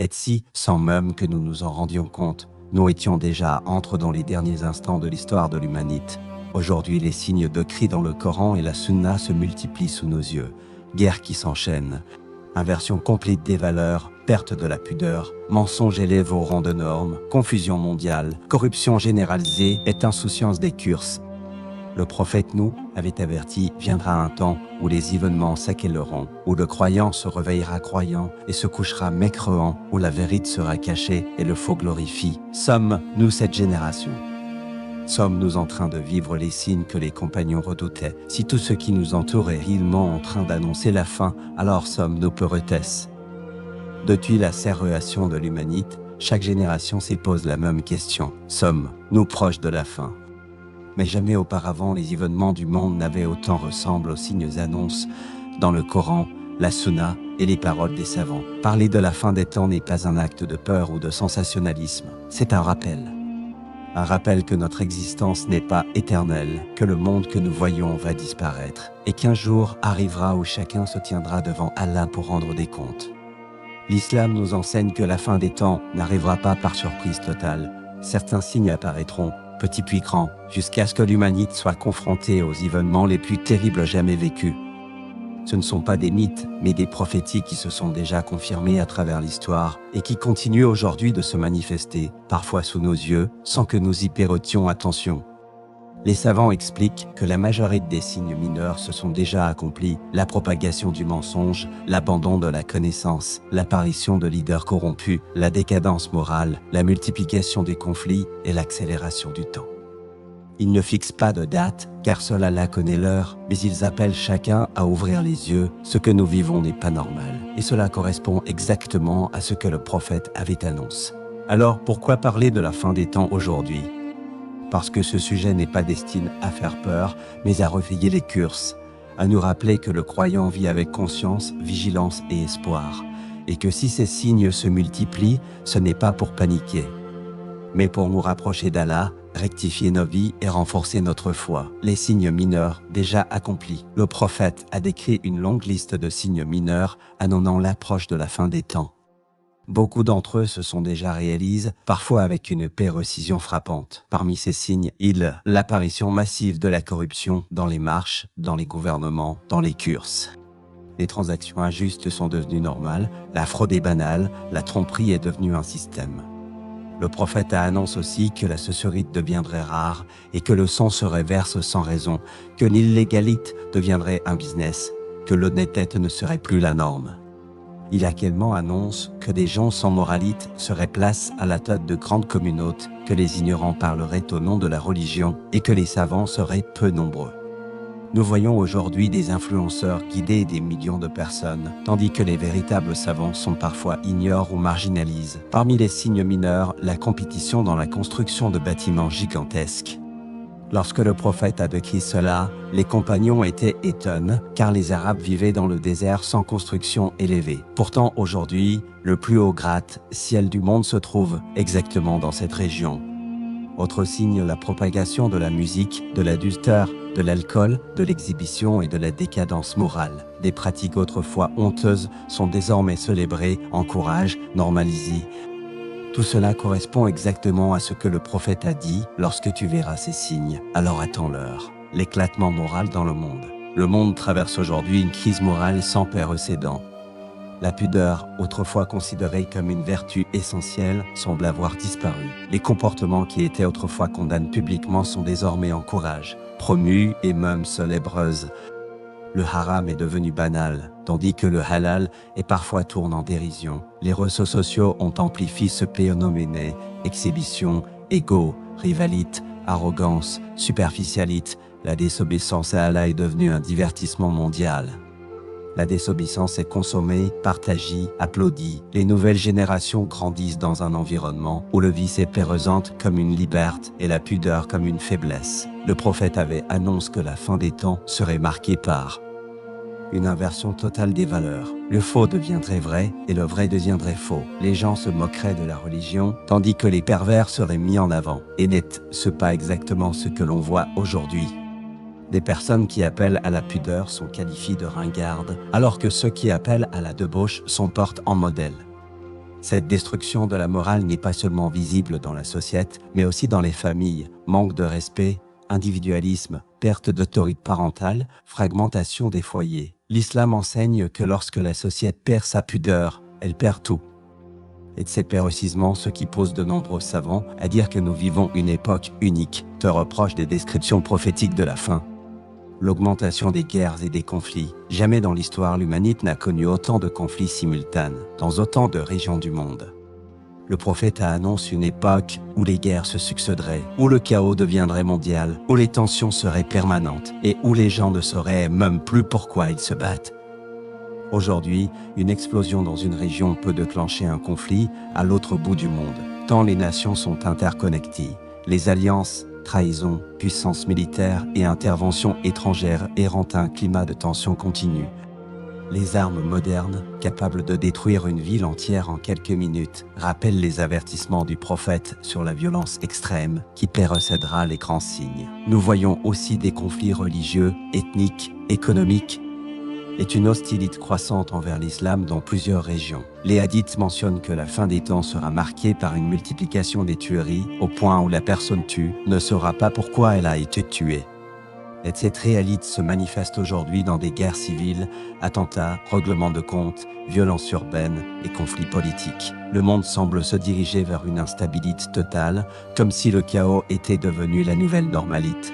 Et si, sans même que nous nous en rendions compte, nous étions déjà entrés dans les derniers instants de l'histoire de l'humanité. Aujourd'hui, les signes de cri dans le Coran et la Sunna se multiplient sous nos yeux. Guerre qui s'enchaîne, inversion complète des valeurs, perte de la pudeur, mensonges élèvent au rang de normes, confusion mondiale, corruption généralisée et insouciance des curses. Le prophète nous avait averti, viendra un temps où les événements s'accélereront, où le croyant se réveillera croyant et se couchera mécréant, où la vérité sera cachée et le faux glorifie. Sommes-nous cette génération? Sommes-nous en train de vivre les signes que les compagnons redoutaient? Si tout ce qui nous entoure est réellement en train d'annoncer la fin, alors sommes-nous peureux-tesses? Depuis la création de l'humanité, chaque génération s'y pose la même question. Sommes-nous proches de la fin? Mais jamais auparavant les événements du monde n'avaient autant ressemblé aux signes annonces dans le Coran, la Sunna et les paroles des savants. Parler de la fin des temps n'est pas un acte de peur ou de sensationnalisme, c'est un rappel. Un rappel que notre existence n'est pas éternelle, que le monde que nous voyons va disparaître, et qu'un jour arrivera où chacun se tiendra devant Allah pour rendre des comptes. L'islam nous enseigne que la fin des temps n'arrivera pas par surprise totale. Certains signes apparaîtront, petits puis grands, jusqu'à ce que l'humanité soit confrontée aux événements les plus terribles jamais vécus. Ce ne sont pas des mythes, mais des prophéties qui se sont déjà confirmées à travers l'histoire et qui continuent aujourd'hui de se manifester, parfois sous nos yeux, sans que nous y prêtions attention. Les savants expliquent que la majorité des signes mineurs se sont déjà accomplis, la propagation du mensonge, l'abandon de la connaissance, l'apparition de leaders corrompus, la décadence morale, la multiplication des conflits et l'accélération du temps. Ils ne fixent pas de date, car seul Allah connaît l'heure, mais ils appellent chacun à ouvrir les yeux. Ce que nous vivons n'est pas normal, et cela correspond exactement à ce que le prophète avait annoncé. Alors pourquoi parler de la fin des temps aujourd'hui? Parce que ce sujet n'est pas destiné à faire peur, mais à réveiller les curses, à nous rappeler que le croyant vit avec conscience, vigilance et espoir, et que si ces signes se multiplient, ce n'est pas pour paniquer, mais pour nous rapprocher d'Allah, rectifier nos vies et renforcer notre foi. Les signes mineurs déjà accomplis. Le prophète a décrit une longue liste de signes mineurs annonçant l'approche de la fin des temps. Beaucoup d'entre eux se sont déjà réalisés, parfois avec une précision frappante. Parmi ces signes, l'apparition massive de la corruption dans les marches, dans les gouvernements, dans les curses. Les transactions injustes sont devenues normales, la fraude est banale, la tromperie est devenue un système. Le prophète annonce aussi que la sorcellerie deviendrait rare et que le sang se réverse sans raison, que l'illégalité deviendrait un business, que l'honnêteté ne serait plus la norme. Il également annonce que des gens sans moralité seraient placés à la tête de grandes communautés, que les ignorants parleraient au nom de la religion et que les savants seraient peu nombreux. Nous voyons aujourd'hui des influenceurs guider des millions de personnes, tandis que les véritables savants sont parfois ignorés ou marginalisés. Parmi les signes mineurs, la compétition dans la construction de bâtiments gigantesques. Lorsque le prophète a décrit cela, les compagnons étaient étonnés, car les Arabes vivaient dans le désert sans construction élevée. Pourtant, aujourd'hui, le plus haut gratte-ciel du monde se trouve exactement dans cette région. Autre signe, la propagation de la musique, de l'adultère, de l'alcool, de l'exhibition et de la décadence morale. Des pratiques autrefois honteuses sont désormais célébrées, encouragées, normalisées. Tout cela correspond exactement à ce que le prophète a dit. Lorsque tu verras ces signes, alors attends-leur. L'éclatement moral dans le monde. Le monde traverse aujourd'hui une crise morale sans précédent. La pudeur, autrefois considérée comme une vertu essentielle, semble avoir disparu. Les comportements qui étaient autrefois condamnés publiquement sont désormais encouragés, promus et même célébrés. Le haram est devenu banal, tandis que le halal est parfois tourné en dérision. Les réseaux sociaux ont amplifié ce phénomène, exhibition, égo, rivalité, arrogance, superficialité. La désobéissance à Allah est devenue un divertissement mondial. La désobéissance est consommée, partagée, applaudie. Les nouvelles générations grandissent dans un environnement où le vice est présente comme une liberté et la pudeur comme une faiblesse. Le prophète avait annoncé que la fin des temps serait marquée par une inversion totale des valeurs. Le faux deviendrait vrai et le vrai deviendrait faux. Les gens se moqueraient de la religion, tandis que les pervers seraient mis en avant. Et n'est-ce pas exactement ce que l'on voit aujourd'hui? Des personnes qui appellent à la pudeur sont qualifiées de ringardes, alors que ceux qui appellent à la débauche sont portés en modèle. Cette destruction de la morale n'est pas seulement visible dans la société, mais aussi dans les familles. Manque de respect, individualisme, perte d'autorité parentale, fragmentation des foyers. L'islam enseigne que lorsque la société perd sa pudeur, elle perd tout. Et c'est précisément ce qui pose de nombreux savants à dire que nous vivons une époque unique, te reproche des descriptions prophétiques de la fin. L'augmentation des guerres et des conflits. Jamais dans l'histoire l'humanité n'a connu autant de conflits simultanés, dans autant de régions du monde. Le prophète annonce une époque où les guerres se succéderaient, où le chaos deviendrait mondial, où les tensions seraient permanentes et où les gens ne sauraient même plus pourquoi ils se battent. Aujourd'hui, une explosion dans une région peut déclencher un conflit à l'autre bout du monde, tant les nations sont interconnectées. Les alliances, trahisons, puissances militaires et interventions étrangères errant un climat de tension continue. Les armes modernes, capables de détruire une ville entière en quelques minutes, rappellent les avertissements du prophète sur la violence extrême qui précédera les grands signes. Nous voyons aussi des conflits religieux, ethniques, économiques, et une hostilité croissante envers l'islam dans plusieurs régions. Les hadiths mentionnent que la fin des temps sera marquée par une multiplication des tueries, au point où la personne tue ne saura pas pourquoi elle a été tuée. Et cette réalité se manifeste aujourd'hui dans des guerres civiles, attentats, règlements de comptes, violences urbaines et conflits politiques. Le monde semble se diriger vers une instabilité totale, comme si le chaos était devenu la nouvelle normalité.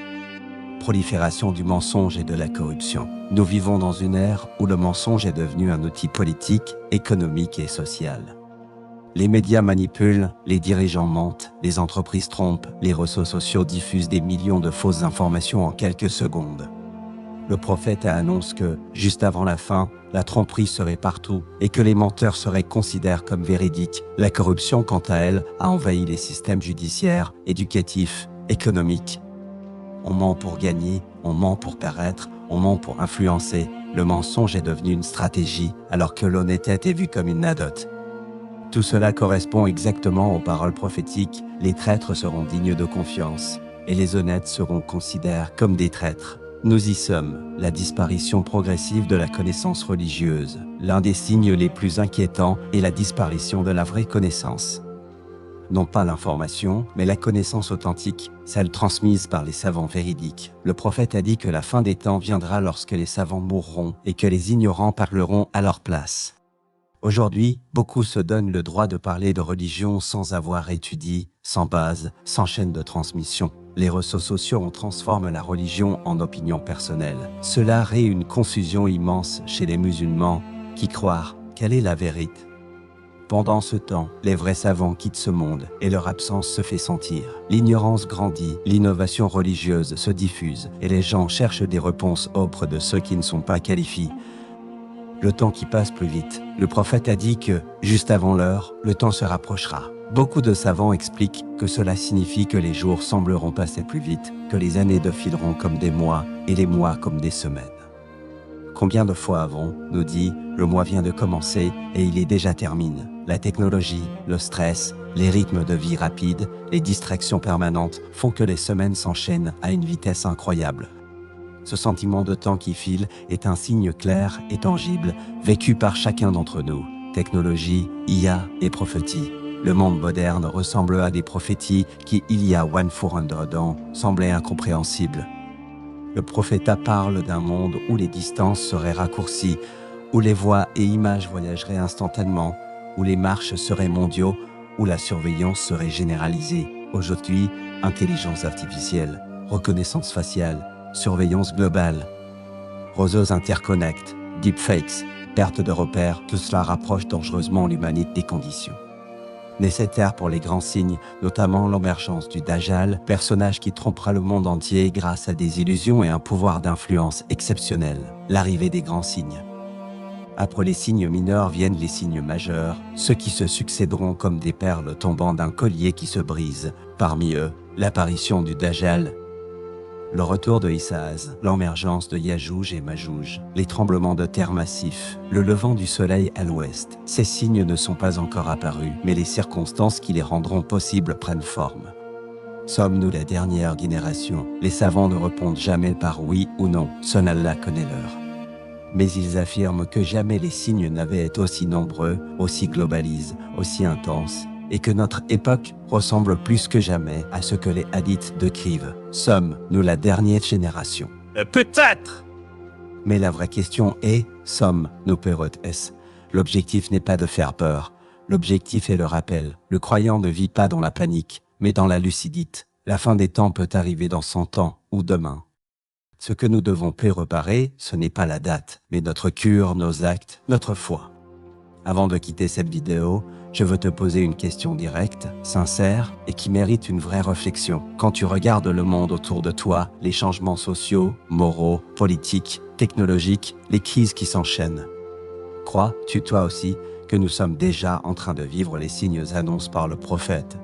Prolifération du mensonge et de la corruption. Nous vivons dans une ère où le mensonge est devenu un outil politique, économique et social. Les médias manipulent, les dirigeants mentent, les entreprises trompent, les réseaux sociaux diffusent des millions de fausses informations en quelques secondes. Le prophète annonce que, juste avant la fin, la tromperie serait partout et que les menteurs seraient considérés comme véridiques. La corruption, quant à elle, a envahi les systèmes judiciaires, éducatifs, économiques. On ment pour gagner, on ment pour paraître, on ment pour influencer. Le mensonge est devenu une stratégie, alors que l'honnêteté est vue comme une anecdote. Tout cela correspond exactement aux paroles prophétiques. Les traîtres seront dignes de confiance, et les honnêtes seront considérés comme des traîtres. Nous y sommes, la disparition progressive de la connaissance religieuse. L'un des signes les plus inquiétants est la disparition de la vraie connaissance. Non pas l'information, mais la connaissance authentique, celle transmise par les savants véridiques. Le prophète a dit que la fin des temps viendra lorsque les savants mourront et que les ignorants parleront à leur place. Aujourd'hui, beaucoup se donnent le droit de parler de religion sans avoir étudié, sans base, sans chaîne de transmission. Les réseaux sociaux transforment la religion en opinion personnelle. Cela crée une confusion immense chez les musulmans qui croient quelle est la vérité. Pendant ce temps, les vrais savants quittent ce monde et leur absence se fait sentir. L'ignorance grandit, l'innovation religieuse se diffuse et les gens cherchent des réponses auprès de ceux qui ne sont pas qualifiés. Le temps qui passe plus vite. Le prophète a dit que, juste avant l'heure, le temps se rapprochera. Beaucoup de savants expliquent que cela signifie que les jours sembleront passer plus vite, que les années défileront comme des mois et les mois comme des semaines. Combien de fois avons-nous dit « le mois vient de commencer et il est déjà terminé ». La technologie, le stress, les rythmes de vie rapides, les distractions permanentes font que les semaines s'enchaînent à une vitesse incroyable. Ce sentiment de temps qui file est un signe clair et tangible vécu par chacun d'entre nous. Technologie, IA et prophétie. Le monde moderne ressemble à des prophéties qui, il y a 100 ans, semblaient incompréhensibles. Le prophète parle d'un monde où les distances seraient raccourcies, où les voix et images voyageraient instantanément, où les marches seraient mondiaux, où la surveillance serait généralisée. Aujourd'hui, intelligence artificielle, reconnaissance faciale, surveillance globale, réseaux interconnectés, deepfakes, perte de repères, tout cela rapproche dangereusement l'humanité des conditions nécessaires pour les grands signes, notamment l'émergence du Dajjal, personnage qui trompera le monde entier grâce à des illusions et un pouvoir d'influence exceptionnel. L'arrivée des grands signes. Après les signes mineurs viennent les signes majeurs, ceux qui se succéderont comme des perles tombant d'un collier qui se brise. Parmi eux, l'apparition du Dajjal, le retour de Issaz, l'émergence de Yajouj et Majouj, les tremblements de terre massifs, le levant du soleil à l'ouest. Ces signes ne sont pas encore apparus, mais les circonstances qui les rendront possibles prennent forme. Sommes-nous la dernière génération? Les savants ne répondent jamais par oui ou non, seul Allah connaît l'heure. mais ils affirment que jamais les signes n'avaient été aussi nombreux, aussi globalisés, aussi intenses, et que notre époque ressemble plus que jamais à ce que les hadiths décrivent. Sommes-nous la dernière génération? Peut-être. Mais la vraie question est, sommes-nous Pérotes? L'objectif n'est pas de faire peur. L'objectif est le rappel. Le croyant ne vit pas dans la panique, mais dans la lucidité. La fin des temps peut arriver dans 100 ans ou demain. Ce que nous devons préparer, ce n'est pas la date, mais notre cure, nos actes, notre foi. Avant de quitter cette vidéo, je veux te poser une question directe, sincère et qui mérite une vraie réflexion. Quand tu regardes le monde autour de toi, les changements sociaux, moraux, politiques, technologiques, les crises qui s'enchaînent, crois-tu toi aussi que nous sommes déjà en train de vivre les signes annoncés par le prophète?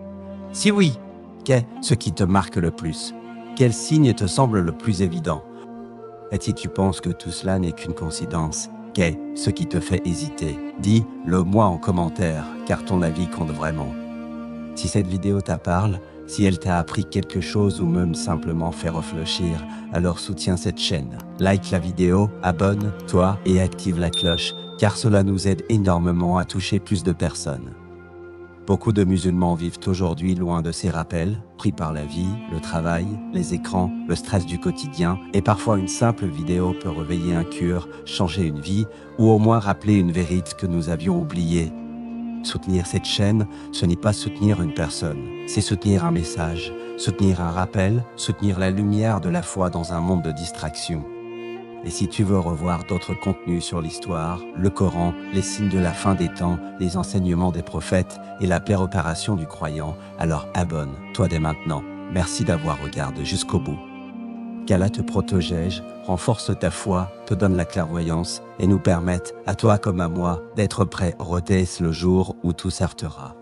Si oui, qu'est ce qui te marque le plus? Quel signe te semble le plus évident? Et si tu penses que tout cela n'est qu'une coïncidence, qu'est ce qui te fait hésiter? Dis-le moi en commentaire, car ton avis compte vraiment. Si cette vidéo t'a parlé, si elle t'a appris quelque chose ou même simplement fait réfléchir, alors soutiens cette chaîne. Like la vidéo, abonne-toi et active la cloche, car cela nous aide énormément à toucher plus de personnes. Beaucoup de musulmans vivent aujourd'hui loin de ces rappels, pris par la vie, le travail, les écrans, le stress du quotidien, et parfois une simple vidéo peut réveiller un cœur, changer une vie, ou au moins rappeler une vérité que nous avions oubliée. Soutenir cette chaîne, ce n'est pas soutenir une personne, c'est soutenir un message, soutenir un rappel, soutenir la lumière de la foi dans un monde de distraction. Et si tu veux revoir d'autres contenus sur l'histoire, le Coran, les signes de la fin des temps, les enseignements des prophètes et la préparation du croyant, alors abonne-toi dès maintenant. Merci d'avoir regardé jusqu'au bout. Qu'Allah te protège, renforce ta foi, te donne la clairvoyance et nous permette, à toi comme à moi, d'être prêts au le jour où tout s'arrêtera.